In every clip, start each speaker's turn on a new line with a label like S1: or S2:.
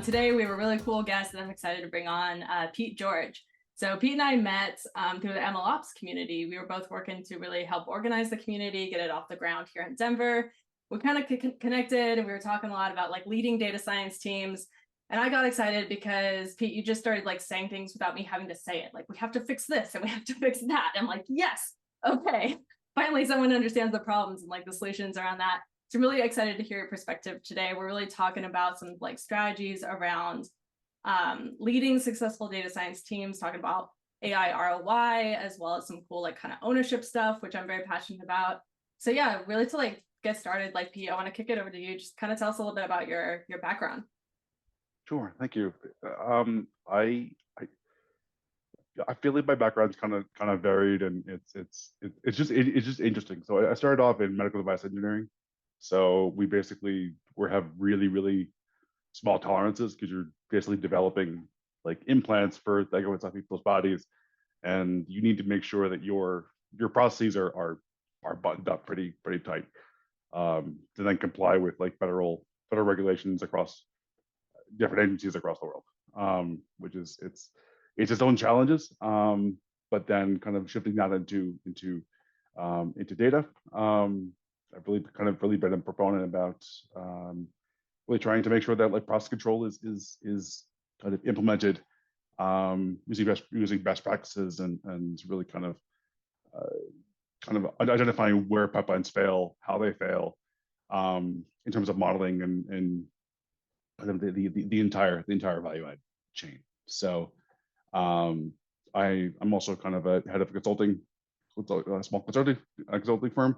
S1: today we have a really cool guest that I'm excited to bring on, Pete George. So Pete and I met through the MLOps community. We were both working to really help organize the community, get it off the ground here in Denver. We kind of connected and we were talking a lot about like leading data science teams. And I got excited because Pete, you just started like saying things without me having to say it. Like, we have to fix this and we have to fix that. I'm like, yes, okay. Finally, someone understands the problems and like the solutions around that. So I'm really excited to hear your perspective today. We're really talking about some like strategies around leading successful data science teams, talking about AI ROI, as well as some cool like kind of ownership stuff, which I'm very passionate about. So yeah, really to like get started, like Pete, I want to kick it over to you. Just kind of tell us a little bit about your background.
S2: Sure, thank you. I I feel like my background's kind of varied, and it's just interesting. So I started off in medical device engineering. So we have really small tolerances because you're basically developing like implants that go inside people's bodies, and you need to make sure that your processes are buttoned up pretty tight to then comply with like federal regulations across different agencies across the world, which is it's its own challenges. But then kind of shifting that into data. I've really been a proponent about really trying to make sure that like process control is kind of implemented using best practices and really kind of identifying where pipelines fail, how they fail, in terms of modeling and kind of the entire value add chain. So I'm also kind of a head of a small consulting firm,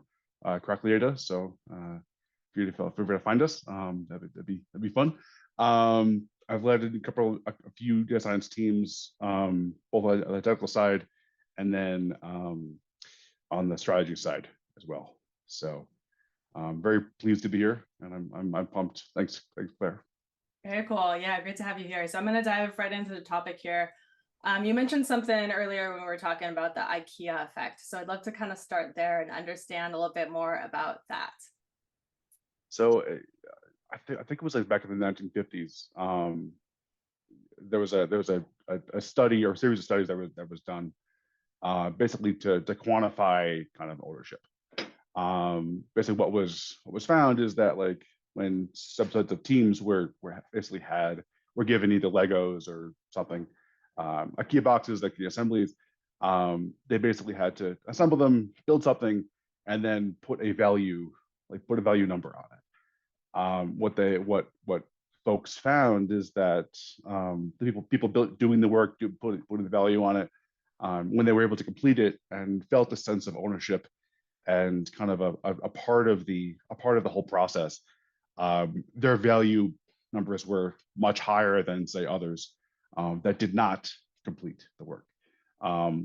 S2: Crackly Data. So if you're to find us, that'd be fun. I've led a few data science teams, both on the technical side and then on the strategy side as well. So I'm very pleased to be here, and I'm pumped. Thanks, Claire.
S1: Very cool. Yeah, great to have you here. So I'm going to dive right into the topic here. You mentioned something earlier when we were talking about the Ikea effect. So I'd love to kind of start there and understand a little bit more about that.
S2: So I think it was like back in the 1950s. There was a study or a series of studies that was done basically to quantify kind of ownership. Basically, what was found is that like when subsets of teams were given either Legos or something, IKEA boxes, like the assemblies, they basically had to assemble them, build something, and then put a value number on it. What folks found is that the people doing the work, putting the value on it, when they were able to complete it and felt a sense of ownership and kind of a part of the whole process, their value numbers were much higher than say others that did not complete the work.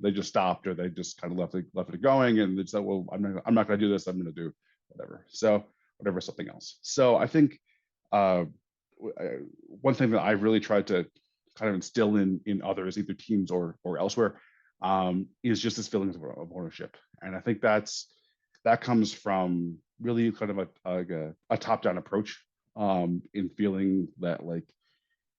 S2: They just stopped, or they just kind of left it going, and they said, "Well, I'm not going to do this. I'm going to do whatever something else." So I think one thing that I really tried to kind of instill in others, either teams or elsewhere, is just this feeling of ownership, and I think that comes from really kind of a top-down approach, in feeling that like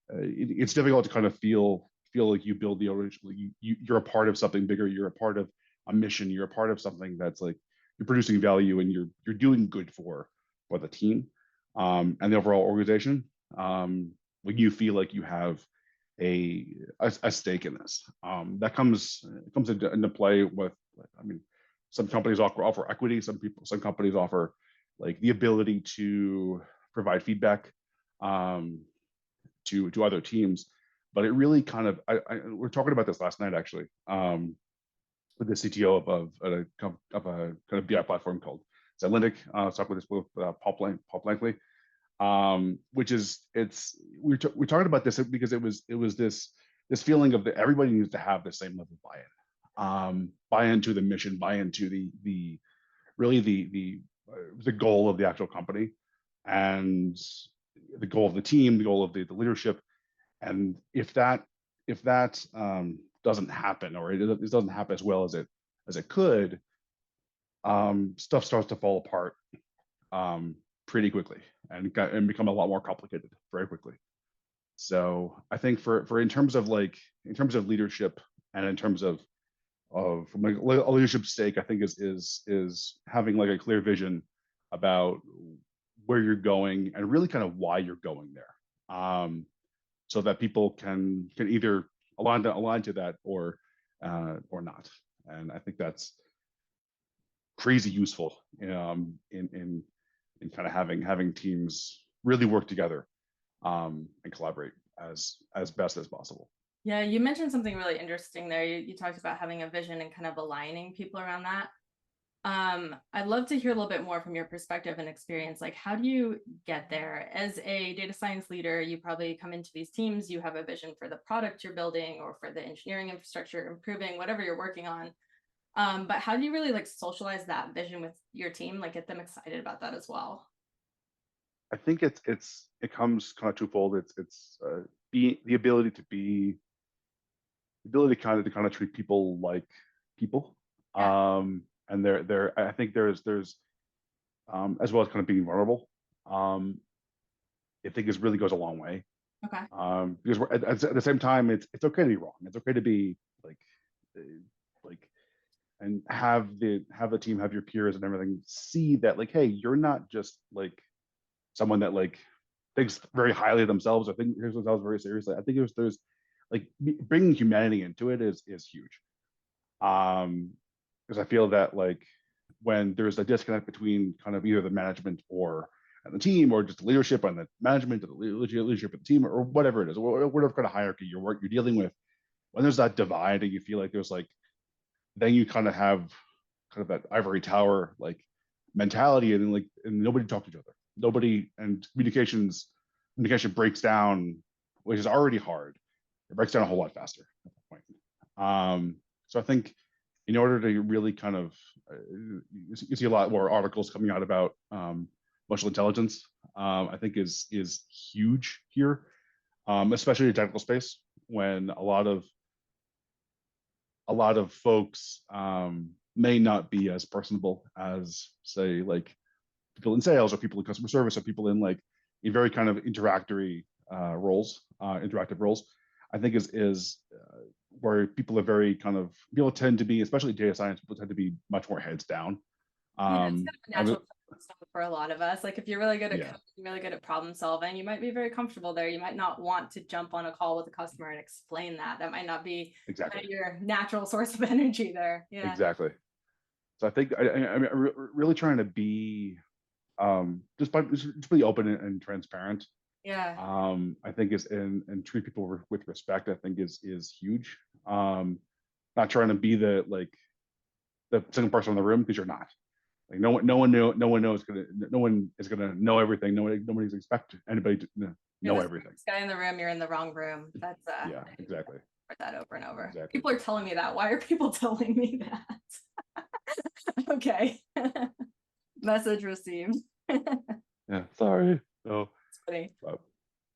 S2: it's difficult to kind of feel like you build the original. You're a part of something bigger. You're a part of a mission. You're a part of something that's like you're producing value and you're doing good for the team and the overall organization. When you feel like you have a stake in this, that comes into play with, I mean, some companies offer equity. Some companies offer like the ability to provide feedback to other teams. But it really kind of, we're talking about this last night actually, with the CTO of a kind of BI platform called Zenlytic. Talking with this with Paul Blankley, which is we're talking about this because it was this feeling of that everybody needs to have the same level of buy-in, buy into the mission, buy into the really the goal of the actual company, and the goal of the team, the goal of the leadership. And if that doesn't happen, or it doesn't happen as well as it could, stuff starts to fall apart pretty quickly and become a lot more complicated very quickly. So I think for in terms of leadership and in terms of from a leadership stake, I think is having like a clear vision about where you're going and really kind of why you're going there, so that people can either align to that or not. And I think that's crazy useful, in kind of having teams really work together, and collaborate as best as possible.
S1: Yeah, you mentioned something really interesting there. You talked about having a vision and kind of aligning people around that. I'd love to hear a little bit more from your perspective and experience. Like, how do you get there? As a data science leader, you probably come into these teams, you have a vision for the product you're building or for the engineering infrastructure, improving whatever you're working on. But how do you really like socialize that vision with your team, like get them excited about that as well?
S2: I think it comes kind of twofold. It's be the ability to kind of treat people like people,
S1: Yeah.
S2: and there I think there's as well as kind of being vulnerable. um I think is really goes a long way,
S1: Okay.
S2: because at the same time it's okay to be wrong. It's okay to be like uh, like and have the team, have your peers and everything see that, like, hey, you're not just like someone that like thinks very highly of themselves or think here's themselves very seriously. I think there's like bringing humanity into it is huge. Because I feel that like when there's a disconnect between kind of either the management or and the team, or just the leadership and the management or the leadership of the team, or whatever it is, or whatever kind of hierarchy you're dealing with, when there's that divide and you feel like there's like, then you kind of have kind of that ivory tower like mentality, and then like and nobody talks to each other, nobody, and communication breaks down, which is already hard. It breaks down a whole lot faster at that point. So I think in order to really kind of you see a lot more articles coming out about emotional intelligence. I think is huge here, especially in the technical space, when a lot of folks may not be as personable as, say, like people in sales or people in customer service or people in like in very kind of interactive roles. I think is where people are very kind of people tend to be, especially data science, people tend to be much more heads down.
S1: Yeah, it's kind of a
S2: I was,
S1: natural stuff for a lot of us. Like if you're really good at
S2: yeah,
S1: coding, really good at problem solving, you might be very comfortable there. You might not want to jump on a call with a customer and explain that. That might not be kind
S2: exactly,
S1: of your natural source of energy there. Yeah.
S2: exactly. So I think I'm really trying to be just be open and transparent.
S1: Yeah.
S2: I think is and treat people with respect. I think is huge. Not trying to be the second person in the room, because you're not. Like no one is gonna know everything. Nobody's expect anybody to
S1: You're
S2: know
S1: the
S2: everything.
S1: smartest guy in the room, you're in the wrong room. That's
S2: Yeah, exactly,
S1: heard that over and over.
S2: exactly.
S1: People are telling me that. Why are people telling me that? Okay. Message received.
S2: Yeah, sorry. So,
S1: Funny.
S2: uh,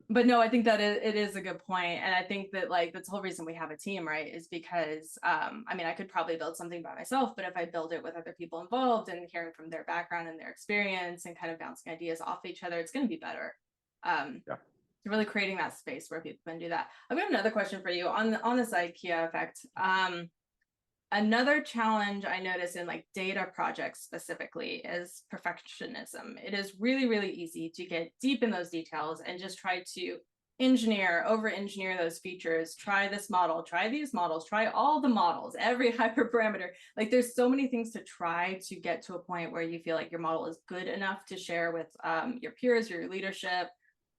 S1: But no, I think that it is a good point. And I think that like that's the whole reason we have a team, right? Is because I mean I could probably build something by myself, but if I build it with other people involved and hearing from their background and their experience and kind of bouncing ideas off each other, it's gonna be better.
S2: yeah,
S1: Really creating that space where people can do that. I've got another question for you on this IKEA effect. Another challenge I notice in like data projects specifically is perfectionism. It is really, really easy to get deep in those details and just try to over engineer those features. Try this model, try these models, try all the models, every hyperparameter. Like there's so many things to try to get to a point where you feel like your model is good enough to share with your peers, your leadership.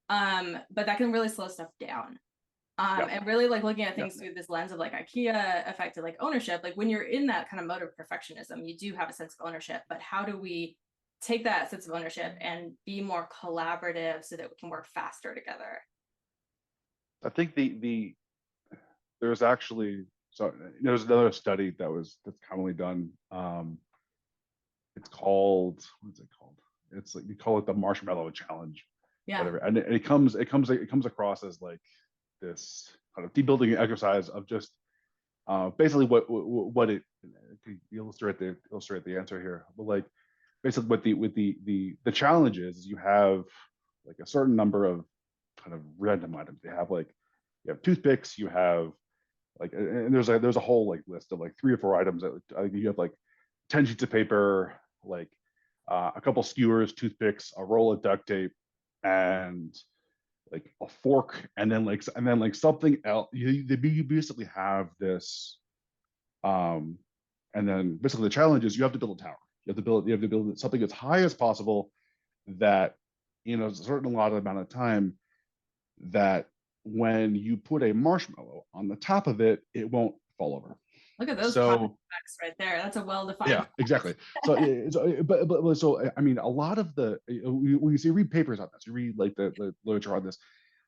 S1: But that can really slow stuff down.
S2: yeah,
S1: And really like looking at
S2: yeah.
S1: things through this lens of like IKEA affected like ownership, like when you're in that kind of mode of perfectionism, you do have a sense of ownership, but how do we take that sense of ownership and be more collaborative so that we can work faster together?
S2: I think there's actually there's another study that's commonly done. It's called, what's it called? It's like you call it the marshmallow challenge,
S1: Yeah.
S2: whatever. And it comes across as like this kind of debuilding exercise of just basically what it to illustrate the answer here. But like basically what the challenge is you have like a certain number of kind of random items. They have like, you have toothpicks, you have like, and there's a whole like list of like 3 or 4 items that you have like 10 sheets of paper, like a couple skewers, toothpicks, a roll of duct tape, and like a fork, and then like something else. You basically have this, um, and then basically the challenge is you have to build a tower. You have to build something as high as possible that in a certain allotted amount of time, that when you put a marshmallow on the top of it, it won't fall over.
S1: Look at those
S2: So
S1: effects right there. That's a well-defined.
S2: yeah, exactly. So, but so I mean, a lot of the when you read papers on this, you read like the literature on this.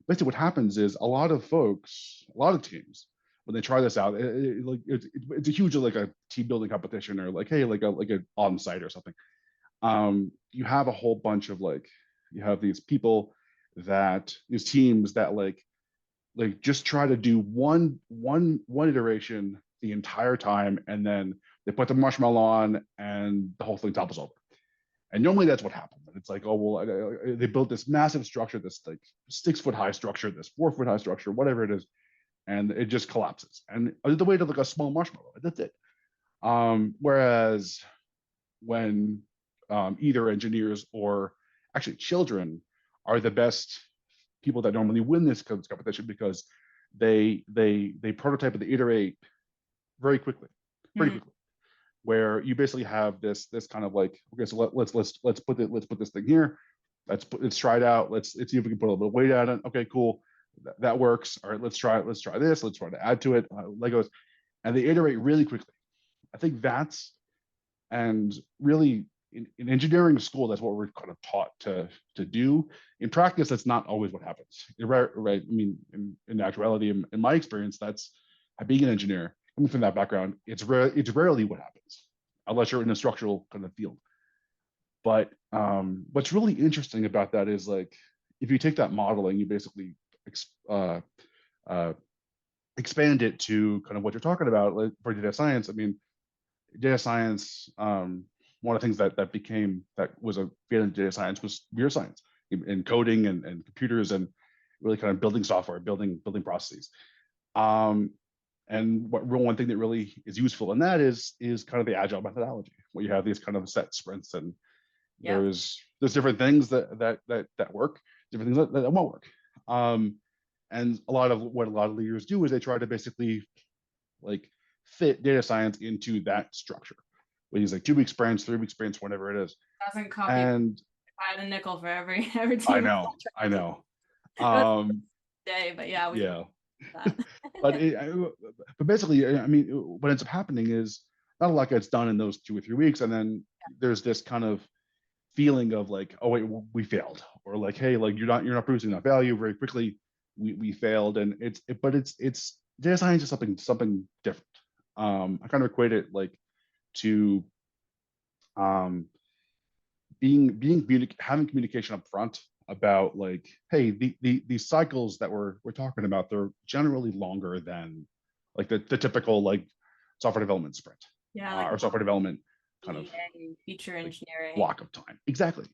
S2: Basically, what happens is a lot of folks, a lot of teams, when they try this out, it's a huge like a team building competition, or like, hey, like a on site or something. You have a whole bunch of like, you have these people, that these teams that like just try to do one iteration the entire time, and then they put the marshmallow on and the whole thing topples over. And normally that's what happens. It's like, oh well, they built this massive structure, this like 6 foot high structure, this 4 foot high structure, whatever it is, and it just collapses. And the way to like a small marshmallow, that's it. Whereas when either engineers or actually children are the best people that normally win this competition, because they prototype and they iterate very quickly, pretty quickly. Where you basically have this kind of like, okay, so let's put this thing here. Let's try it out. Let's see if we can put a little bit of weight on it. Okay, cool, that works. All right, let's try it. Let's try this. Let's try to add to it. Legos, and they iterate really quickly. I think that's, and really in engineering school, that's what we're kind of taught to do. In practice, that's not always what happens. You're right. I mean, in actuality, in my experience, that's being an engineer, coming from that background, it's rarely what happens, unless you're in a structural kind of field. But what's really interesting about that is like, if you take that model and you basically uh, uh, expand it to kind of what you're talking about, like for data science. I mean, data science, one of the things that was a field in data science was computer science, in coding and computers, and really kind of building software, building processes. And one thing that really is useful in that is kind of the agile methodology, where you have these kind of set sprints, and there's different things that work, different things that won't work. And a lot of leaders do is they try to basically like fit data science into that structure. We use like 2 week sprints, 3 week sprints, whatever it is.
S1: Doesn't copy.
S2: And
S1: I had a nickel for every team.
S2: I know.
S1: Day, but yeah, we
S2: yeah. but basically, I mean, what ends up happening is not a lot gets done in those 2 or 3 weeks, and then there's this kind of feeling of like, oh wait, we failed, or like, hey, like you're not producing enough value very quickly. We failed, and it's data science is something different. I kind of equate it like to having communication up front about like, hey, these cycles that we're talking about, they're generally longer than like the typical like software development sprint, or software development kind of
S1: feature engineering
S2: block of time. Exactly.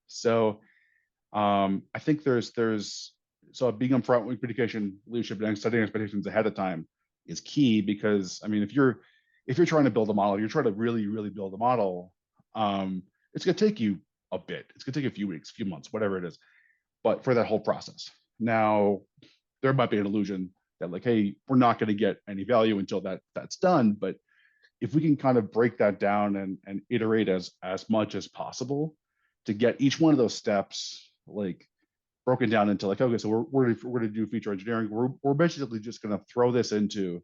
S2: So I think there's so being upfront with communication, leadership, and setting expectations ahead of time is key, because I mean, if you're trying to build a model, you're trying to really build a model, it's going to take you a bit. It's going to take a few weeks, few months, whatever it is, but for that whole process. Now, there might be an illusion that like, hey, we're not going to get any value until that's done. But if we can kind of break that down and iterate as much as possible to get each one of those steps like broken down into like, okay, so we're going to do feature engineering. We're basically just going to throw this into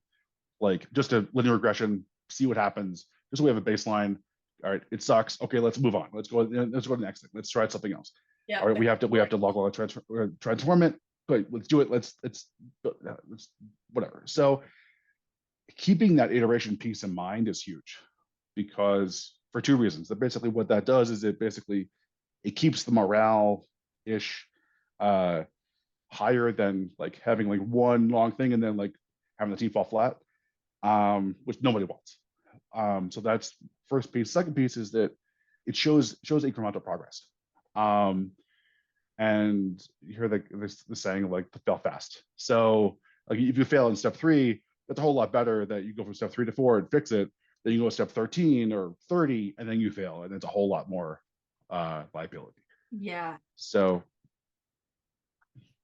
S2: like just a linear regression, see what happens. Just so we have a baseline. All right, it sucks. Okay, let's move on. Let's go to the next thing. Let's try something else.
S1: Yeah.
S2: All right, we have to log transform it. Good, let's do it. Let's whatever. So keeping that iteration piece in mind is huge, because for 2 reasons. That basically what that does is it keeps the morale ish higher than like having like one long thing and then like having the team fall flat, which nobody wants. So that's first piece. Second piece is that it shows incremental progress. and you hear the saying like to fail fast. So like if you fail in step 3, that's a whole lot better that you go from step 3 to 4 and fix it. Then you go to step 13 or 30 and then you fail, and it's a whole lot more liability.
S1: Yeah,
S2: So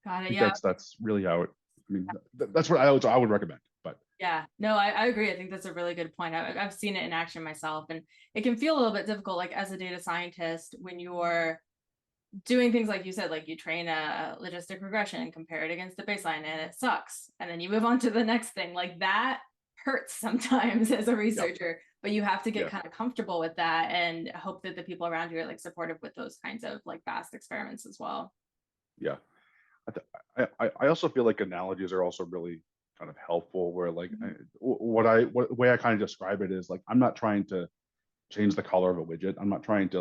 S1: got
S2: I
S1: it.
S2: think
S1: Yeah.
S2: that's really how it. I mean, that's what I would recommend. But
S1: Yeah, no, I agree. I think that's a really good point. I've seen it in action myself, and it can feel a little bit difficult, like as a data scientist, when you're doing things like you said, like you train a logistic regression, compare it against the baseline, and it sucks. And then you move on to the next thing. Like that hurts sometimes as a
S2: yeah,
S1: researcher, but you have to get
S2: yeah,
S1: kind of comfortable with that and hope that the people around you are like supportive with those kinds of like fast experiments as well.
S2: yeah. I also feel like analogies are also really kind of helpful. Where like what way I kind of describe it is like I'm not trying to change the color of a widget. I'm not trying to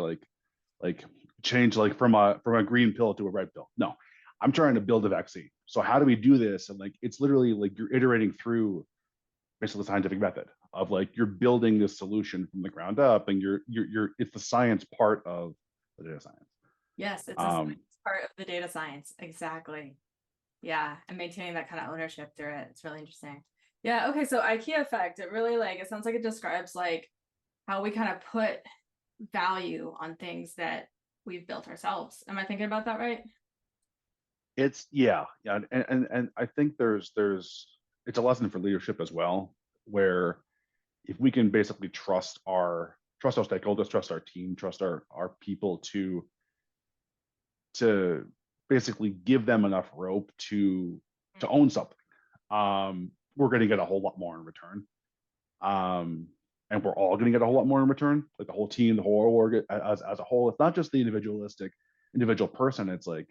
S2: like change like from a green pill to a red pill. No, I'm trying to build a vaccine. So how do we do this? And like it's literally like you're iterating through basically the scientific method of like you're building this solution from the ground up, and you're it's the science part of the data science.
S1: Yes, it's a
S2: Um,
S1: part of the data science. Exactly. Yeah, and maintaining that kind of ownership through it. It's really interesting. Yeah, okay, so IKEA effect, it really like it sounds like it describes like how we kind of put value on things that we've built ourselves. Am I thinking about that right?
S2: it's yeah, and I think there's it's a lesson for leadership as well, where if we can basically trust our stakeholders, trust our team, trust our people to basically give them enough rope to own something, we're going to get a whole lot more in return. Um, and we're all going to get a whole lot more in return, like the whole team, the whole org as a whole. It's not just the individual person. It's like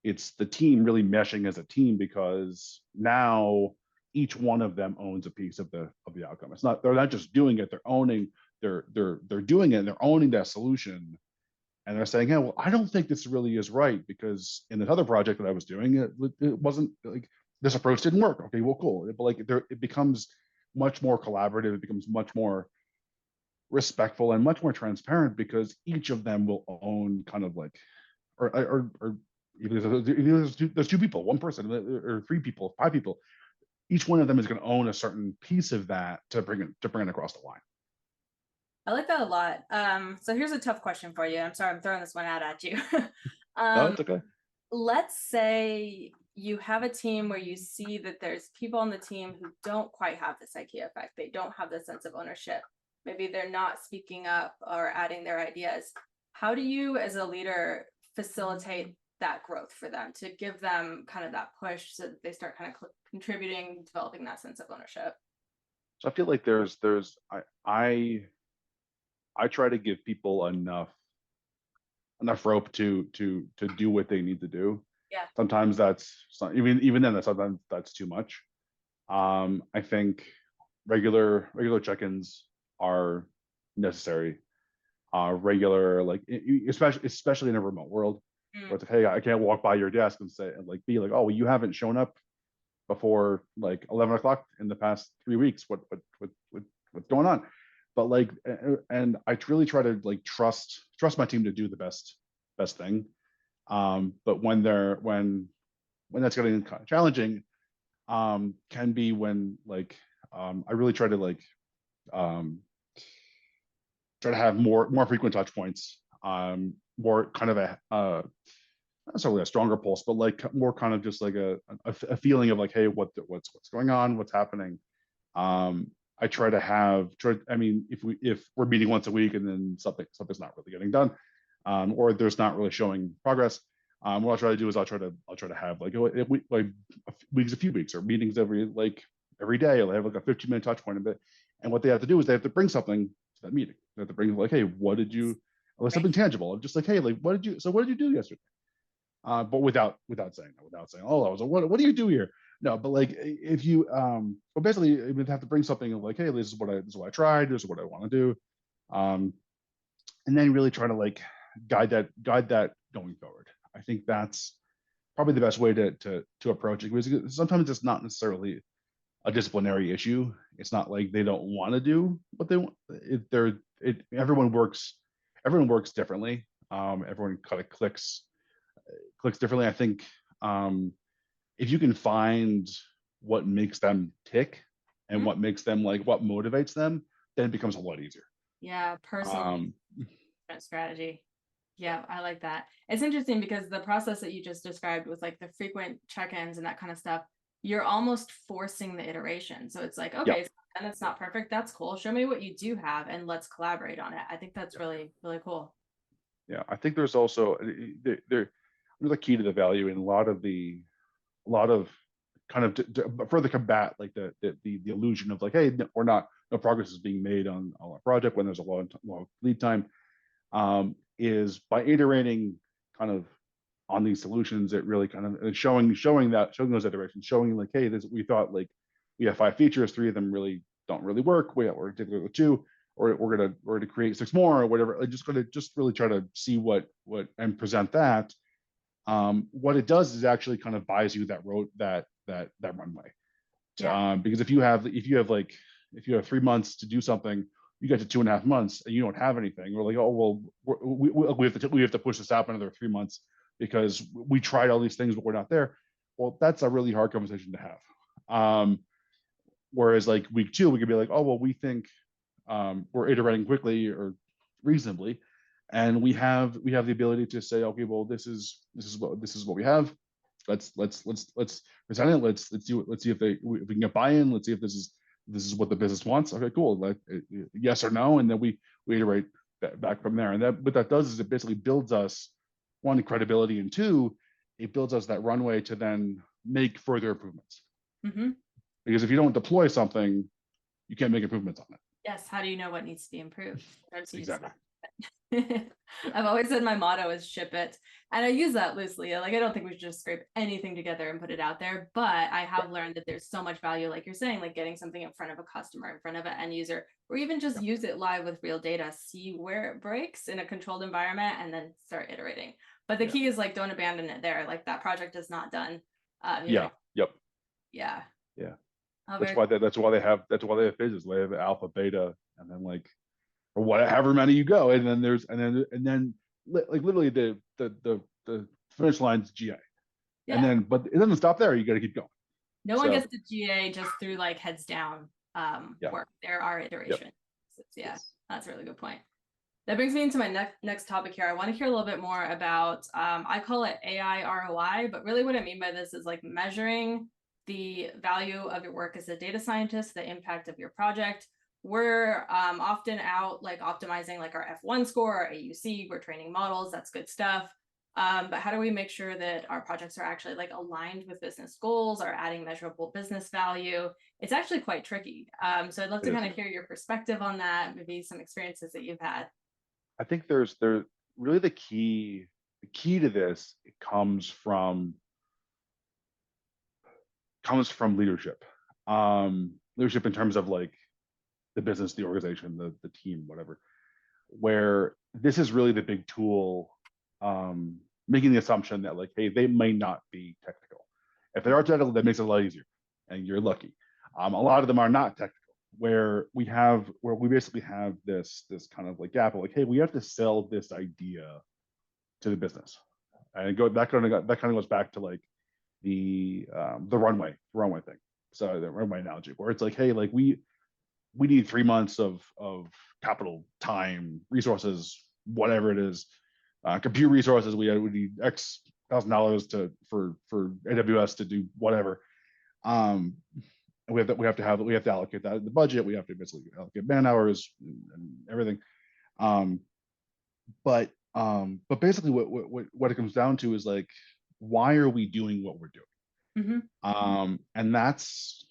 S2: it's the team really meshing as a team, because now each one of them owns a piece of the outcome. It's not, they're not just doing it, they're owning, they're doing it, and they're owning that solution. And they're saying, yeah, well, I don't think this really is right, because in this other project that I was doing, it wasn't like this approach didn't work. Okay, well, cool. But like there, it becomes much more collaborative. It becomes much more respectful and much more transparent, because each of them will own kind of like, or even there's two people, one person, or three people, five people. Each one of them is going to own a certain piece of that to bring it across the line.
S1: I like that a lot. So here's a tough question for you. I'm sorry, I'm throwing this one out at you.
S2: No,
S1: um,
S2: it's okay.
S1: let's say you have a team where you see that there's people on the team who don't quite have this IKEA effect. They don't have the sense of ownership. Maybe they're not speaking up or adding their ideas. How do you, as a leader, facilitate that growth for them to give them kind of that push so that they start kind of contributing, developing that sense of ownership?
S2: So I feel like there's I try to give people enough rope to do what they need to do.
S1: Yeah.
S2: Sometimes even then, sometimes that's too much. I think regular check-ins are necessary. Regular, like especially in a remote world, where
S1: Mm.
S2: it's like, hey, I can't walk by your desk and say, and like be like, oh, well, you haven't shown up before like 11 o'clock in the past 3 weeks. What's going on? But like, and I really try to like trust my team to do the best thing. But when that's getting kind of challenging, can be when like I really try to like um, try to have more frequent touch points, more kind of a not necessarily a stronger pulse, but like more kind of just like a feeling of like, hey, what's going on, what's happening. I try to I mean, if we're meeting once a week and then something's not really getting done, or there's not really showing progress, what I'll try to do is I'll try to have like a few weeks, or meetings every day. I'll have like a 15-minute touch point of it. And what they have to do is they have to bring something to that meeting. They have to bring like, hey, what did you, like
S1: Right.
S2: something tangible. I'm just like, hey, like what did you do yesterday? But without saying, oh, I was what do you do here? No, but like if you but basically you would have to bring something of like, hey, this is what I tried, this is what I want to do. And then really try to like guide that going forward. I think that's probably the best way to approach it, because sometimes it's not necessarily a disciplinary issue. It's not like they don't want to do what they want. Everyone works differently. Everyone kind of clicks clicks differently. I think if you can find what makes them tick and what makes them like what motivates them, then it becomes a lot easier.
S1: Yeah, personally
S2: Um,
S1: strategy. Yeah, I like that. It's interesting because the process that you just described with like the frequent check-ins and that kind of stuff, you're almost forcing the iteration. So it's like,
S2: yeah,
S1: okay, and it's not perfect. That's cool. Show me what you do have and let's collaborate on it. I think that's really, really cool.
S2: yeah. I think there's also there's a key to the value in a lot of kind of to further combat like the illusion of like, hey, we're not, no progress is being made on a project when there's a long lead time, is by iterating kind of on these solutions. It really kind of showing those iterations, showing like, hey, this, we thought like we have 5 features, 3 of them really don't really work, we're taking with 2, or we're gonna create 6 more or whatever. I'm just gonna just really try to see what and present that. What it does is actually kind of buys you that road, that runway.
S1: Yeah.
S2: Because if you have like, if you have 3 months to do something, you get to 2.5 months and you don't have anything. We're like, oh well, we have to push this out another 3 months because we tried all these things but we're not there. Well, that's a really hard conversation to have. Whereas like week 2, we could be like, oh well, we think we're iterating quickly or reasonably, and we have the ability to say, okay, well, this is what we have. Let's present it. Let's see if we can get buy-in. Let's see if this is what the business wants. Okay, cool. Yes or no, and then we iterate back from there. And that what that does is it basically builds us, 1, credibility, and 2, it builds us that runway to then make further improvements.
S1: Mm-hmm.
S2: Because if you don't deploy something, you can't make improvements on it.
S1: Yes. How do you know what needs to be improved?
S2: Exactly.
S1: I've always said my motto is ship it. And I use that loosely. Like, I don't think we should just scrape anything together and put it out there. But I have learned that there's so much value, like you're saying, like getting something in front of a customer, in front of an end user, or even just use it live with real data, see where it breaks in a controlled environment, and then start iterating. But the key is like, don't abandon it there. Like, that project is not done.
S2: Yeah. Yep.
S1: Yeah.
S2: Yeah.
S1: Oh,
S2: That's why they have phases. They have alpha, beta, and then like, or whatever many you go, and then like literally the finish line's GA, and then but it doesn't stop there. You got to keep going.
S1: No one gets to GA just through like heads down work. There are iterations. Yes. That's a really good point. That brings me into my next topic here. I want to hear a little bit more about, I call it AI ROI, but really what I mean by this is like measuring the value of your work as a data scientist, the impact of your project. We're often out like optimizing like our F1 score, our AUC, we're training models, that's good stuff. But how do we make sure that our projects are actually like aligned with business goals, are adding measurable business value? It's actually quite tricky. So I'd love to kind of hear your perspective on that, maybe some experiences that you've had.
S2: I think there's really the key to this, it comes from leadership. Leadership in terms of like the business, the organization, the team, whatever, where this is really the big tool, making the assumption that like, hey, they may not be technical. If they are technical, that makes it a lot easier, and you're lucky. A lot of them are not technical, where we basically have this kind of like gap of like, hey, we have to sell this idea to the business, and that kind of goes back to like the runway thing. So the runway analogy, where it's like, hey, like we need 3 months of capital, time, resources, whatever it is, compute resources. We need X $1,000 for AWS to do whatever. We have to allocate that in the budget. We have to basically allocate man hours and everything. But basically, what it comes down to is like, why are we doing what we're doing?
S1: Mm-hmm.
S2: And that's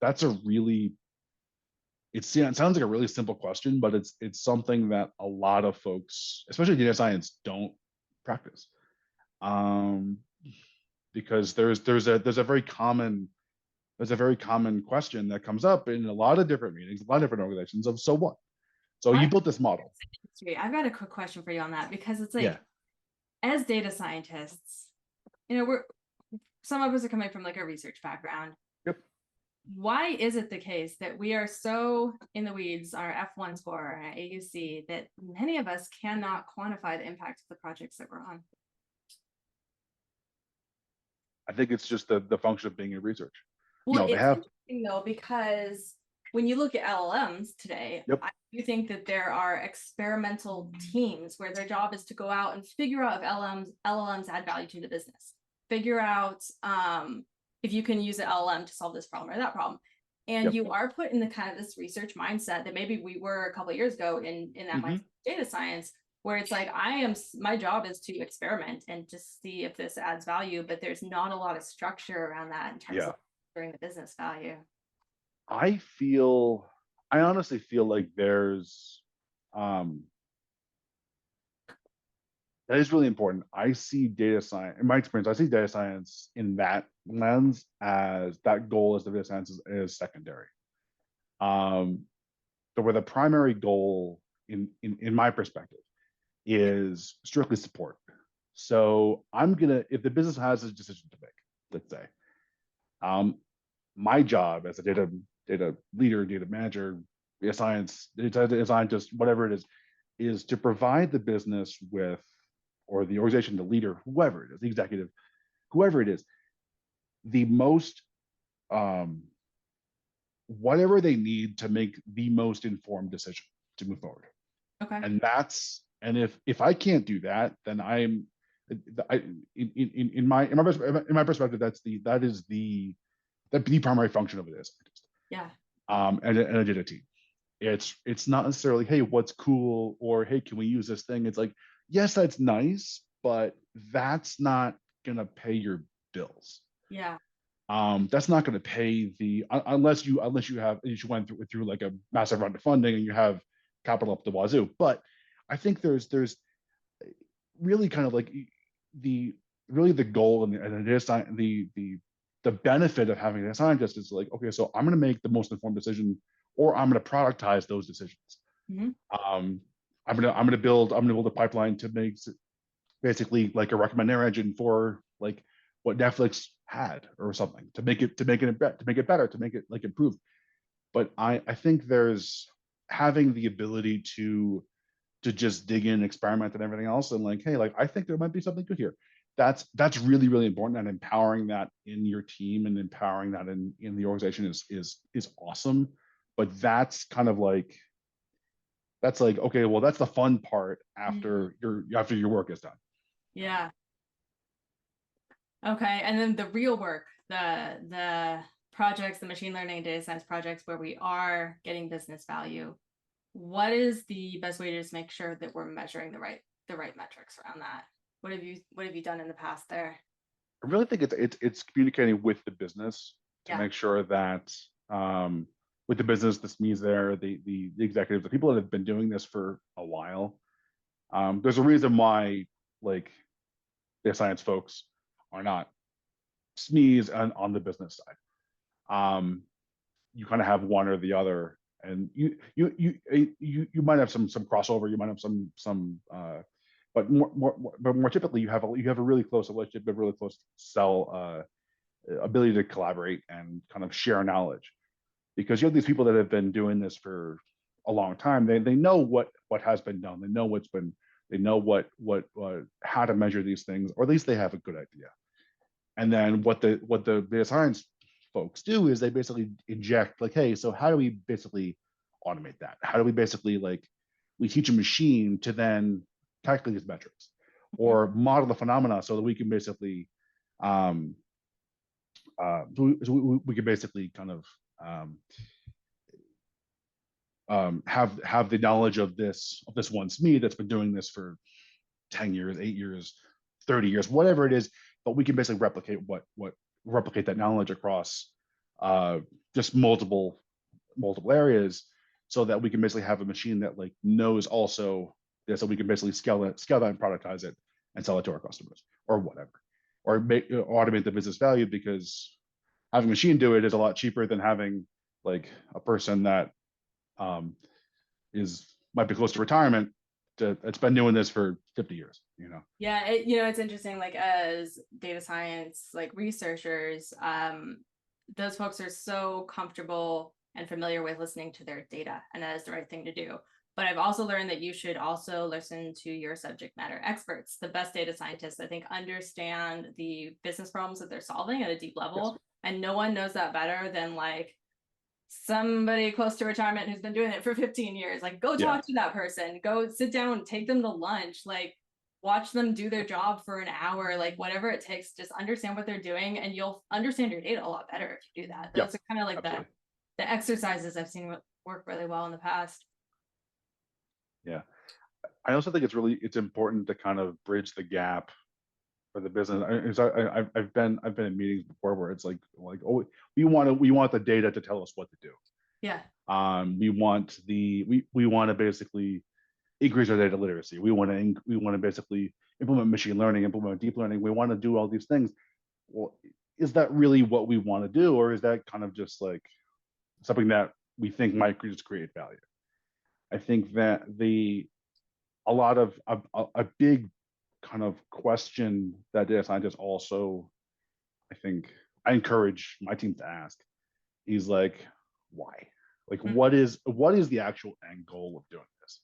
S2: a really, it sounds like a really simple question, but it's something that a lot of folks, especially data science, don't practice. Because there's a very common question that comes up in a lot of different meetings, a lot of different organizations of, so what? So you built this model.
S1: I've got a quick question for you on that, because it's like, as data scientists, some of us are coming from like a research background.
S2: Yep.
S1: Why is it the case that we are so in the weeds, our F1 score, our AUC, that many of us cannot quantify the impact of the projects that we're on?
S2: I think it's just the function of being in research.
S1: Well,
S2: No, they
S1: it's
S2: have.
S1: interesting though, because when you look at LLMs today,
S2: Yep.
S1: I do think that there are experimental teams where their job is to go out and figure out if LLMs add value to the business. Figure out if you can use an LLM to solve this problem or that problem. And
S2: Yep.
S1: you are put in the kind of this research mindset that maybe we were a couple of years ago in that mindset of data science, where it's like my job is to experiment and just see if this adds value, but there's not a lot of structure around that in terms
S2: Yeah.
S1: of during the business value.
S2: I honestly feel like there's, um, that is really important. I see data science, in my experience, I see data science in that lens as that goal as the data science is secondary. Um, so where the primary goal in my perspective is strictly support. So if the business has a decision to make, let's say, um, my job as a data leader, data manager, data science, data scientist, whatever it is to provide the business with, or the organization, the leader, whoever it is, the executive, whoever it is, the most, whatever they need to make the most informed decision to move forward.
S1: Okay.
S2: And if I can't do that, then in my perspective, that is the primary function of it is.
S1: Yeah.
S2: And a data team. It's not necessarily, hey, what's cool, or hey, can we use this thing? It's like, yes, that's nice, but that's not gonna pay your bills.
S1: Yeah.
S2: That's not gonna pay unless you went through like a massive round of funding and you have capital up the wazoo. But I think there's really kind of like the goal and the benefit of having a scientist is like, okay, so I'm going to make the most informed decision, or I'm going to productize those decisions.
S1: Mm-hmm.
S2: I'm going to build a pipeline to make basically like a recommender engine for like what Netflix had or something, to make it better, to make it like improved. But I think there's having the ability to just dig in, experiment, and everything else, and like, hey, like I think there might be something good here. That's really really important, and empowering that in your team and empowering that in the organization is awesome. But that's kind of like, that's like, okay, well, that's the fun part after your work is done.
S1: Yeah. Okay. And then the real work, the projects, the machine learning data science projects where we are getting business value. What is the best way to just make sure that we're measuring the right metrics around that? What have you done in the past there?
S2: I really think it's communicating with the business to make sure that, with the business, the SMEs there, the executives, the people that have been doing this for a while. There's a reason why like data science folks are not SMEs on the business side. You kind of have one or the other, and you might have some crossover. You might have but more typically, you have a really close relationship, a really close ability to collaborate and kind of share knowledge, because you have these people that have been doing this for a long time. They know what has been done. They know how to measure these things, or at least they have a good idea. And then what the data science folks do is they basically inject like, hey, so how do we basically automate that? How do we basically like, we teach a machine to then calculate these metrics or model the phenomena so that we can basically we can basically kind of have the knowledge of this one SME that's been doing this for 10 years, 8 years, 30 years, whatever it is, but we can basically replicate that knowledge across just multiple areas, so that we can basically have a machine that like knows also this, so we can basically scale that and productize it and sell it to our customers or whatever, or automate the business value, because having a machine do it is a lot cheaper than having like a person that might be close to retirement that's been doing this for 50 years, you know?
S1: Yeah, it's interesting, like as data science, like researchers, those folks are so comfortable and familiar with listening to their data, and that is the right thing to do. But I've also learned that you should also listen to your subject matter experts. The best data scientists, I think, understand the business problems that they're solving at a deep level.
S2: Yes.
S1: And no one knows that better than like somebody close to retirement who's been doing it for 15 years. Like, go talk to that person, go sit down, take them to lunch, like watch them do their job for an hour, like whatever it takes, just understand what they're doing, and you'll understand your data a lot better if you do that.
S2: Yep.
S1: Those are kind of like the exercises I've seen work really well in the past.
S2: Yeah. I also think it's important to kind of bridge the gap for the business. I've been in meetings before where it's like, oh, we want the data to tell us what to do.
S1: Yeah.
S2: We want to basically increase our data literacy. We want to basically implement machine learning, implement deep learning. We want to do all these things. Well, is that really what we want to do, or is that kind of just like something that we think might just create value? I think that a lot of a big kind of question that data scientists also, I think, I encourage my team to ask is like, why? Like, what is the actual end goal of doing this?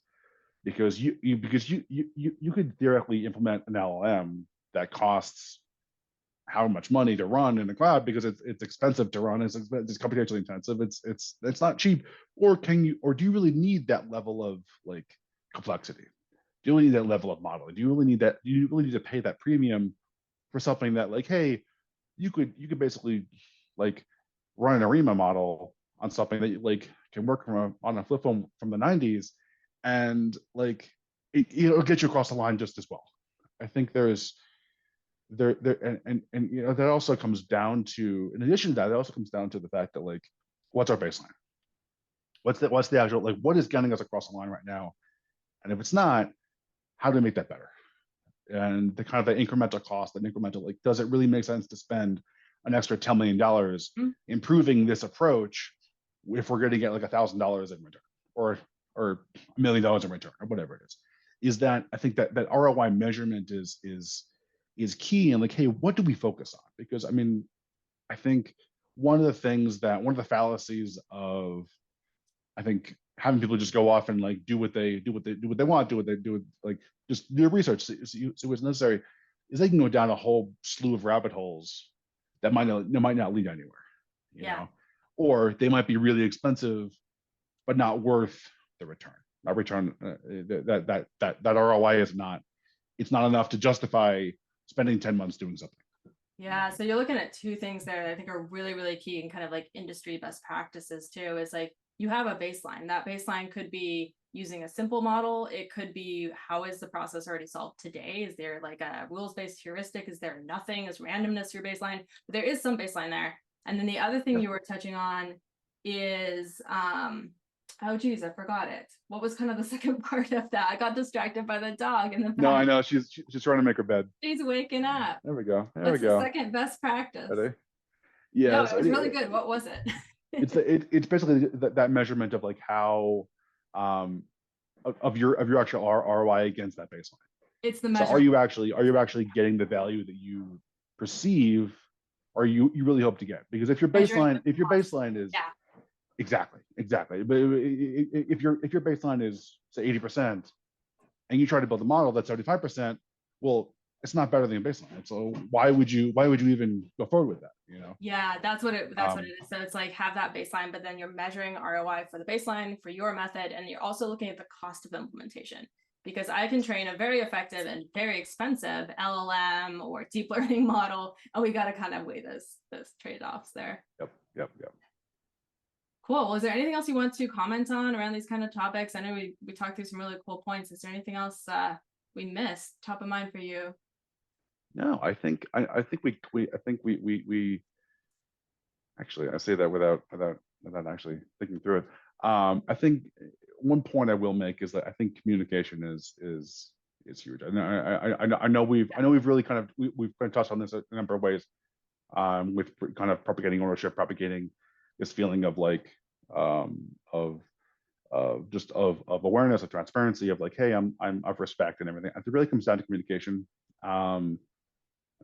S2: Because you could theoretically implement an LLM that costs how much money to run in the cloud because it's expensive to run, it's computationally intensive, it's not cheap, or do you really need that level of like complexity? Do you really need that level of modeling? Do you really need to pay that premium for something that, like, hey, you could basically like run an ARIMA model on something that like can work on a flip phone from the 90s, and like it'll get you across the line just as well. I think there's there and you know, that also comes down to, in addition to that, it also comes down to the fact that, like, what's our baseline? What's the actual, like, what is getting us across the line right now? And if it's not, how do we make that better? And the kind of the incremental cost, and incremental, like, does it really make sense to spend an extra $10 million improving this approach if we're going to get like $1,000 in return, or $1 million in return, or whatever it is? Is that, I think that ROI measurement is key. And like, hey, what do we focus on? Because I mean, I think one of the fallacies of, I think, having people just go off and like do what they want, like just do research, see what's necessary, is they can go down a whole slew of rabbit holes that might not lead anywhere, you know, or they might be really expensive but not worth the return. That return, that ROI is not, it's not enough to justify spending 10 months doing something.
S1: Yeah, so you're looking at two things there that I think are really, really key, and kind of like industry best practices too. Is like, you have a baseline. That baseline could be using a simple model. It could be, how is the process already solved today? Is there like a rules-based heuristic? Is there nothing? Is randomness your baseline? But there is some baseline there. And then the other thing you were touching on is, oh geez, I forgot it. What was kind of the second part of that? I got distracted by the dog, and
S2: No, I know she's trying to make her bed.
S1: She's waking up.
S2: There we go.
S1: What's the second best practice?
S2: Ready? Yeah,
S1: no, it was really good. What was it?
S2: it's basically that measurement of like how of your actual ROI against that baseline.
S1: It's the
S2: So
S1: measure.
S2: are you actually getting the value that you perceive, or you really hope to get? Because if your baseline is exactly, but if your baseline is, say, 80%, and you try to build a model that's 75%, well, it's not better than a baseline. So why would you even go forward with that? You know?
S1: Yeah, that's what it is. So it's like, have that baseline, but then you're measuring ROI for the baseline for your method, and you're also looking at the cost of implementation. Because I can train a very effective and very expensive LLM or deep learning model, and we got to kind of weigh those trade-offs there.
S2: Yep.
S1: Cool. Well, is there anything else you want to comment on around these kind of topics? I know we talked through some really cool points. Is there anything else we missed, top of mind for you?
S2: No, I think we actually, I say that without actually thinking through it. I think one point I will make is that I think communication is huge. I know we've really kind of we've touched on this a number of ways, with kind of propagating ownership, propagating this feeling of like just of awareness, of transparency, of like, hey, I'm of respect and everything. It really comes down to communication. I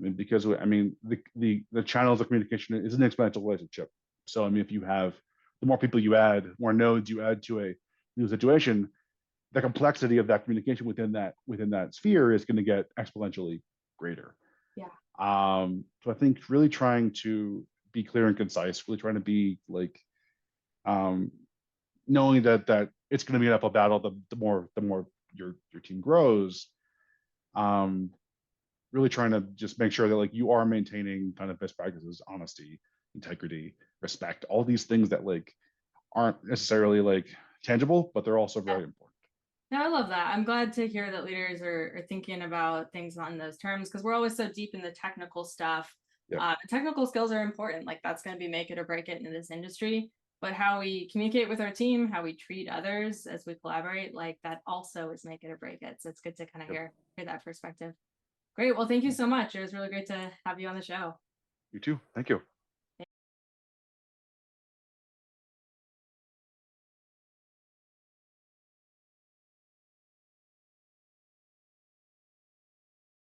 S2: mean, because the channels of communication is an exponential relationship. So I mean, if you have, the more people you add, more nodes you add to a new situation, the complexity of that communication within that sphere is going to get exponentially greater.
S1: Yeah.
S2: So I think really trying to be clear and concise, really trying to be like, knowing that it's going to be an uphill battle. The more your team grows, really trying to just make sure that like you are maintaining kind of best practices, honesty, integrity, respect, all these things that like aren't necessarily like tangible, but they're also very important.
S1: No, I love that. I'm glad to hear that leaders are thinking about things on those terms, because we're always so deep in the technical stuff.
S2: Yeah.
S1: Technical skills are important. Like that's going to be make it or break it in this industry. But how we communicate with our team, how we treat others as we collaborate, like that also is make it or break it. So it's good to kind of
S2: Yep.
S1: hear that perspective. Great. Well, thank you so much. It was really great to have you on the show.
S2: You too. Thank you.